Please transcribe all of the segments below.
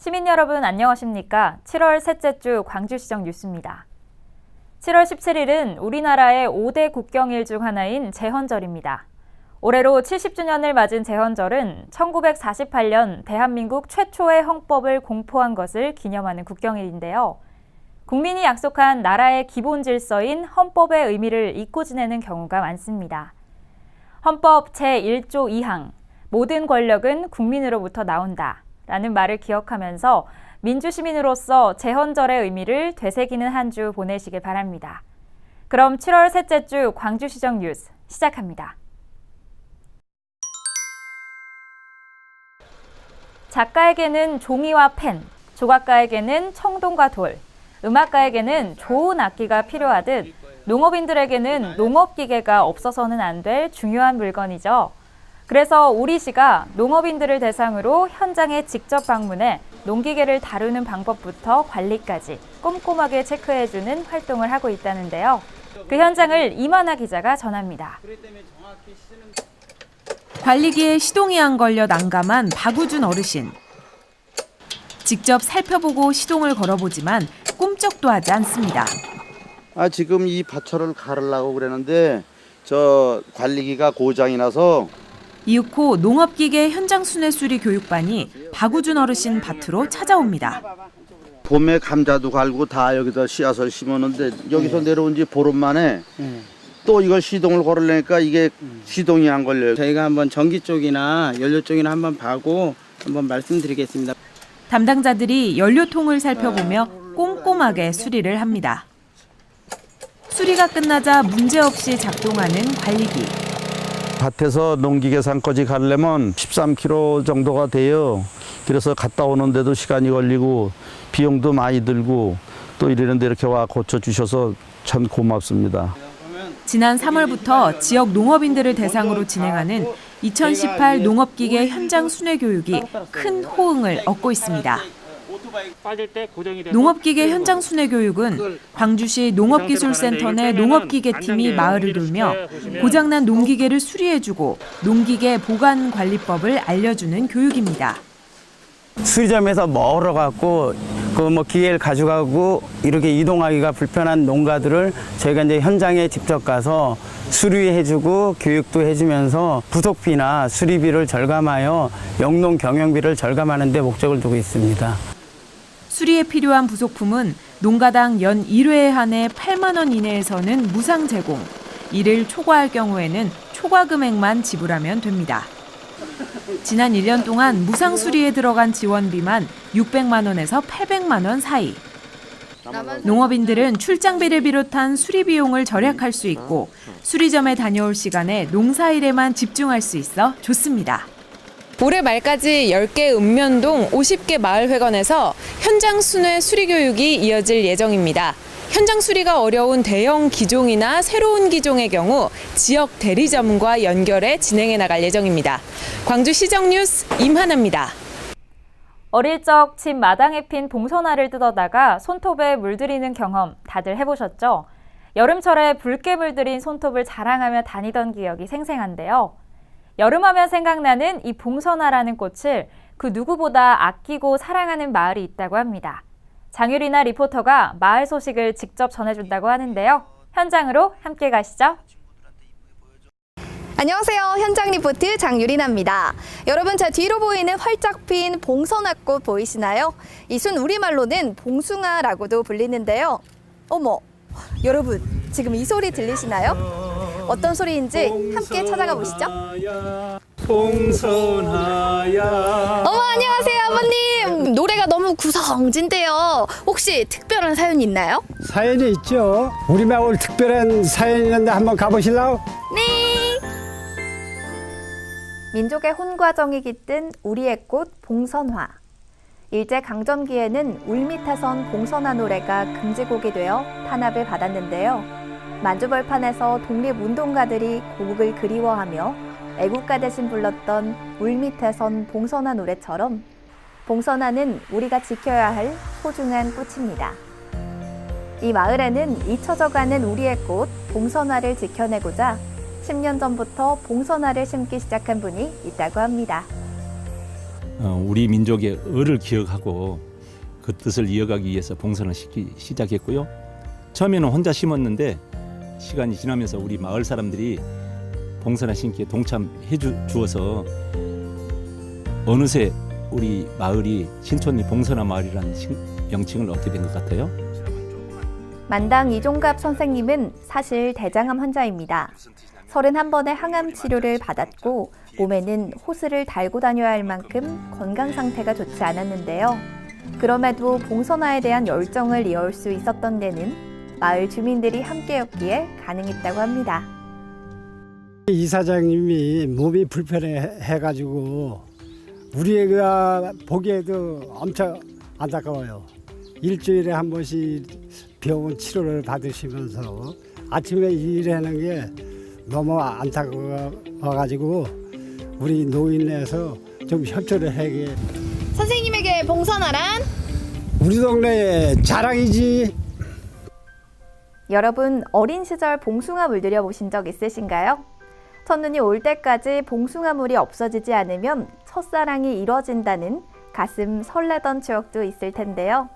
시민 여러분 안녕하십니까? 7월 셋째 주 광주시정 뉴스입니다. 7월 17일은 우리나라의 5대 국경일 중 하나인 제헌절입니다. 올해로 70주년을 맞은 제헌절은 1948년 대한민국 최초의 헌법을 공포한 것을 기념하는 국경일인데요. 국민이 약속한 나라의 기본 질서인 헌법의 의미를 잊고 지내는 경우가 많습니다. 헌법 제1조 2항, 모든 권력은 국민으로부터 나온다 라는 말을 기억하면서 민주시민으로서 제헌절의 의미를 되새기는 한 주 보내시길 바랍니다. 그럼 7월 셋째 주 광주시정 뉴스 시작합니다. 작가에게는 종이와 펜, 조각가에게는 청동과 돌, 음악가에게는 좋은 악기가 필요하듯 농업인들에게는 농업기계가 없어서는 안 될 중요한 물건이죠. 그래서 우리시가 농업인들을 대상으로 현장에 직접 방문해 농기계를 다루는 방법부터 관리까지 꼼꼼하게 체크해주는 활동을 하고 있다는데요. 그 현장을 이만하 기자가 전합니다. 관리기에 시동이 안 걸려 난감한 박우준 어르신. 직접 살펴보고 시동을 걸어보지만 꿈쩍도 하지 않습니다. 지금 이 밭철을 갈으려고 그랬는데 저 관리기가 고장이 나서 이윽고 농업기계 현장 순회 수리 교육반이 박우준 어르신 밭으로 찾아옵니다. 봄에 감자도 갈고 다 여기다 씨앗을 심었는데 여기서 내려온 지 보름 만에 또 이걸 시동을 걸으려니까 이게 시동이 안 걸려요. 저희가 한번 전기 쪽이나 연료 쪽이나 한번 봐고 한번 말씀드리겠습니다. 담당자들이 연료통을 살펴보며 꼼꼼하게 수리를 합니다. 수리가 끝나자 문제없이 작동하는 관리기. 밭에서 농기계 산까지 가려면 13km 정도가 돼요. 그래서 갔다 오는데도 시간이 걸리고 비용도 많이 들고 또 이러는데 이렇게 와 고쳐주셔서 참 고맙습니다. 지난 3월부터 지역 농업인들을 대상으로 진행하는 2018 농업기계 현장 순회 교육이 큰 호응을 얻고 있습니다. 농업기계 현장 순회 교육은 광주시 농업기술센터 내 농업기계팀이 마을을 돌며 고장난 농기계를 수리해주고 농기계 보관 관리법을 알려주는 교육입니다. 수리점에서 멀어갖고 그 기계를 가져가고 이렇게 이동하기가 불편한 농가들을 저희가 이제 현장에 직접 가서 수리해주고 교육도 해주면서 부속비나 수리비를 절감하여 영농 경영비를 절감하는 데 목적을 두고 있습니다. 수리에 필요한 부속품은 농가당 연 1회에 한해 8만 원 이내에서는 무상 제공, 이를 초과할 경우에는 초과 금액만 지불하면 됩니다. 지난 1년 동안 무상 수리에 들어간 지원비만 600만 원에서 800만 원 사이. 농업인들은 출장비를 비롯한 수리 비용을 절약할 수 있고 수리점에 다녀올 시간에 농사일에만 집중할 수 있어 좋습니다. 올해 말까지 10개 읍면동 50개 마을회관에서 현장 순회 수리 교육이 이어질 예정입니다. 현장 수리가 어려운 대형 기종이나 새로운 기종의 경우 지역 대리점과 연결해 진행해 나갈 예정입니다. 광주시정 뉴스 임하나입니다. 어릴 적 집 마당에 핀 봉선화를 뜯어다가 손톱에 물들이는 경험 다들 해보셨죠? 여름철에 붉게 물들인 손톱을 자랑하며 다니던 기억이 생생한데요. 여름하면 생각나는 이 봉선화라는 꽃을 그 누구보다 아끼고 사랑하는 마을이 있다고 합니다. 장유리나 리포터가 마을 소식을 직접 전해준다고 하는데요. 현장으로 함께 가시죠. 안녕하세요. 현장 리포트 장유리나입니다. 여러분, 제 뒤로 보이는 활짝 핀 봉선화꽃 보이시나요? 이순 우리말로는 봉숭아라고도 불리는데요. 어머, 여러분 지금 이 소리 들리시나요? 어떤 소리인지 함께 찾아가 보시죠. 봉선하야. 어머, 안녕하세요 아버님. 노래가 너무 구성진데요. 혹시 특별한 사연이 있나요? 사연이 있죠. 우리 마을 특별한 사연이 있는데 한번 가보실래요? 네. 민족의 혼과정이 깃든 우리의 꽃 봉선화. 일제강점기에는 울밑에선 봉선화 노래가 금지곡이 되어 탄압을 받았는데요. 만주벌판에서 독립운동가들이 고국을 그리워하며 애국가 대신 불렀던 울밑에선 봉선화 노래처럼 봉선화는 우리가 지켜야 할 소중한 꽃입니다. 이 마을에는 잊혀져가는 우리의 꽃 봉선화를 지켜내고자 10년 전부터 봉선화를 심기 시작한 분이 있다고 합니다. 우리 민족의 을을 기억하고 그 뜻을 이어가기 위해서 봉선을 시작했고요. 처음에는 혼자 심었는데 시간이 지나면서 우리 마을 사람들이 봉선화 심기에 동참해 주어서 어느새 우리 마을이 신촌리 봉선화 마을이라는 명칭을 얻게 된 것 같아요. 만당 이종갑 선생님은 사실 대장암 환자입니다. 31번의 항암 치료를 받았고 몸에는 호스를 달고 다녀야 할 만큼 건강 상태가 좋지 않았는데요. 그럼에도 봉선화에 대한 열정을 이어올 수 있었던 데는 마을 주민들이 함께였기에 가능했다고 합니다. 이사장님이 몸이 불편해가지고 우리가 보기에도 엄청 안타까워요. 일주일에 한 번씩 병원 치료를 받으시면서 아침에 일하는 게 너무 안타까워가지고 우리 노인에서 좀 협조를 하게. 선생님에게 봉선화란? 우리 동네의 자랑이지. 여러분 어린 시절 봉숭아 물들여 보신 적 있으신가요? 첫눈이 올 때까지 봉숭아물이 없어지지 않으면 첫사랑이 이뤄진다는 가슴 설레던 추억도 있을 텐데요.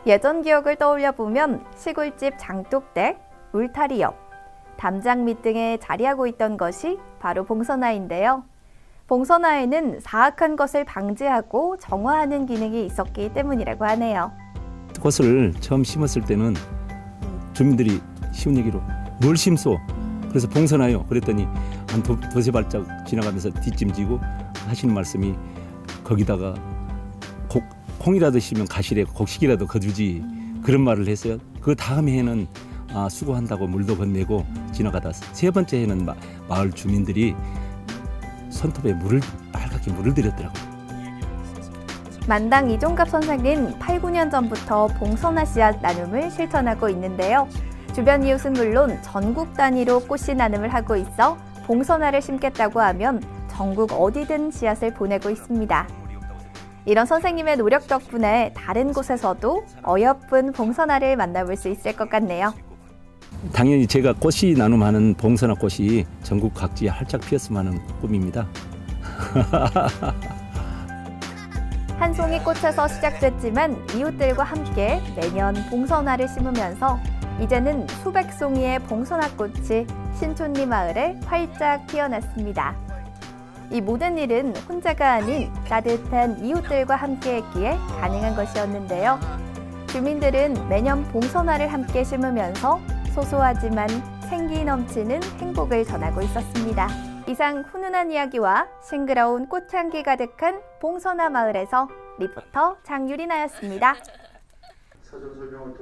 예전 기억을 떠올려 보면 시골집 장독대, 울타리 옆, 담장밑 등에 자리하고 있던 것이 바로 봉선화인데요. 봉선화에는 사악한 것을 방지하고 정화하는 기능이 있었기 때문이라고 하네요. 꽃을 처음 심었을 때는 주민들이 쉬운 얘기로 뭘 심소? 그래서 봉선화요. 그랬더니 한 두세 발짝 지나가면서 뒷짐지고 하시는 말씀이 거기다가 콩이라도 심으면 가시래 곡식이라도 거두지 그런 말을 했어요. 그 다음 해에는 수고한다고 물도 건네고 지나가다 세 번째 해는 마을 주민들이 손톱에 빨갛게 물을 들였더라고요. 만당 이종갑 선생은 8, 9년 전부터 봉선화 씨앗 나눔을 실천하고 있는데요. 주변 이웃은 물론 전국 단위로 꽃씨 나눔을 하고 있어 봉선화를 심겠다고 하면 전국 어디든 씨앗을 보내고 있습니다. 이런 선생님의 노력 덕분에 다른 곳에서도 어여쁜 봉선화를 만나볼 수 있을 것 같네요. 당연히 제가 꽃이 나눔하는 봉선화 꽃이 전국 각지에 활짝 피었으면 하는 꿈입니다. 한 송이 꽃에서 시작됐지만 이웃들과 함께 매년 봉선화를 심으면서 이제는 수백 송이의 봉선화꽃이 신촌리 마을에 활짝 피어났습니다. 이 모든 일은 혼자가 아닌 따뜻한 이웃들과 함께했기에 가능한 것이었는데요. 주민들은 매년 봉선화를 함께 심으면서 소소하지만 생기 넘치는 행복을 전하고 있었습니다. 이상 훈훈한 이야기와 싱그러운 꽃향기 가득한 봉선화 마을에서 리포터 장유리나였습니다.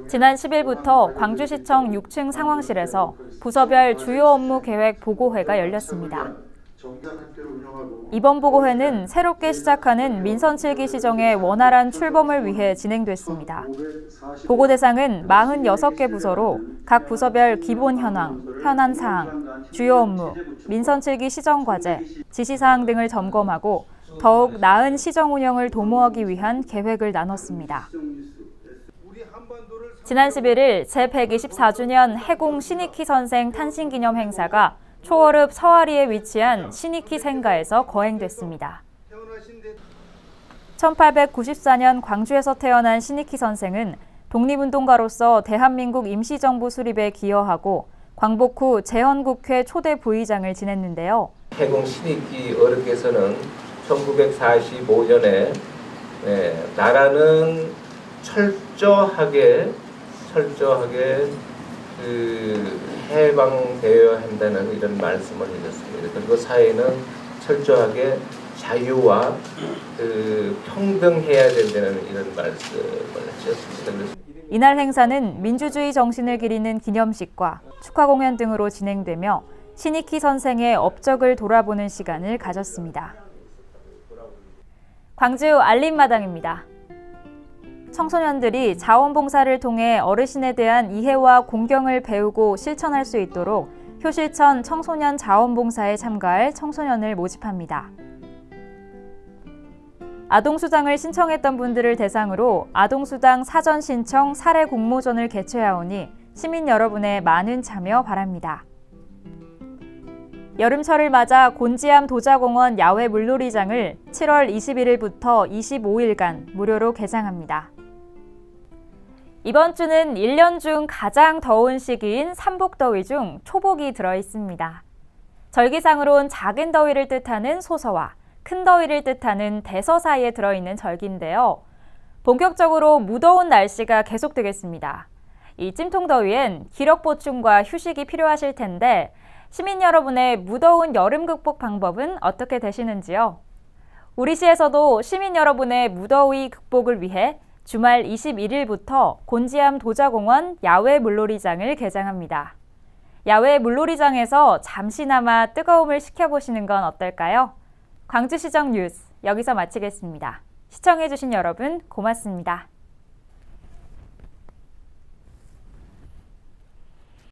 지난 10일부터 광주시청 6층 상황실에서 부서별 주요 업무 계획 보고회가 열렸습니다. 이번 보고회는 새롭게 시작하는 민선 7기 시정의 원활한 출범을 위해 진행됐습니다. 보고 대상은 46개 부서로 각 부서별 기본 현황, 현안 사항, 주요 업무, 민선 7기 시정 과제, 지시 사항 등을 점검하고 더욱 나은 시정 운영을 도모하기 위한 계획을 나눴습니다. 지난 11일 제124주년 해공 신익희 선생 탄신기념 행사가 초월읍 서아리에 위치한 신익희 생가에서 거행됐습니다. 1894년 광주에서 태어난 신익희 선생은 독립운동가로서 대한민국 임시정부 수립에 기여하고 광복 후 재헌국회 초대 부의장을 지냈는데요. 해공 신익희 어르께서는 1945년에 나라는 철저하게 해방되어야 한다는 이런 말씀을 해줬습니다. 그리고 사회는 철저하게 자유와 평등해야 된다는 이런 말씀을 하셨습니다. 이날 행사는 민주주의 정신을 기리는 기념식과 축하 공연 등으로 진행되며 신익희 선생의 업적을 돌아보는 시간을 가졌습니다. 광주 알림마당입니다. 청소년들이 자원봉사를 통해 어르신에 대한 이해와 공경을 배우고 실천할 수 있도록 효실천 청소년 자원봉사에 참가할 청소년을 모집합니다. 아동수당을 신청했던 분들을 대상으로 아동수당 사전 신청 사례 공모전을 개최하오니 시민 여러분의 많은 참여 바랍니다. 여름철을 맞아 곤지암 도자공원 야외 물놀이장을 7월 21일부터 25일간 무료로 개장합니다. 이번 주는 1년 중 가장 더운 시기인 삼복더위 중 초복이 들어있습니다. 절기상으론 작은 더위를 뜻하는 소서와 큰 더위를 뜻하는 대서 사이에 들어있는 절기인데요. 본격적으로 무더운 날씨가 계속되겠습니다. 이 찜통더위엔 기력 보충과 휴식이 필요하실 텐데 시민 여러분의 무더운 여름 극복 방법은 어떻게 되시는지요? 우리 시에서도 시민 여러분의 무더위 극복을 위해 주말 21일부터 곤지암 도자공원 야외 물놀이장을 개장합니다. 야외 물놀이장에서 잠시나마 뜨거움을 식혀보시는 건 어떨까요? 광주시정 뉴스 여기서 마치겠습니다. 시청해주신 여러분 고맙습니다.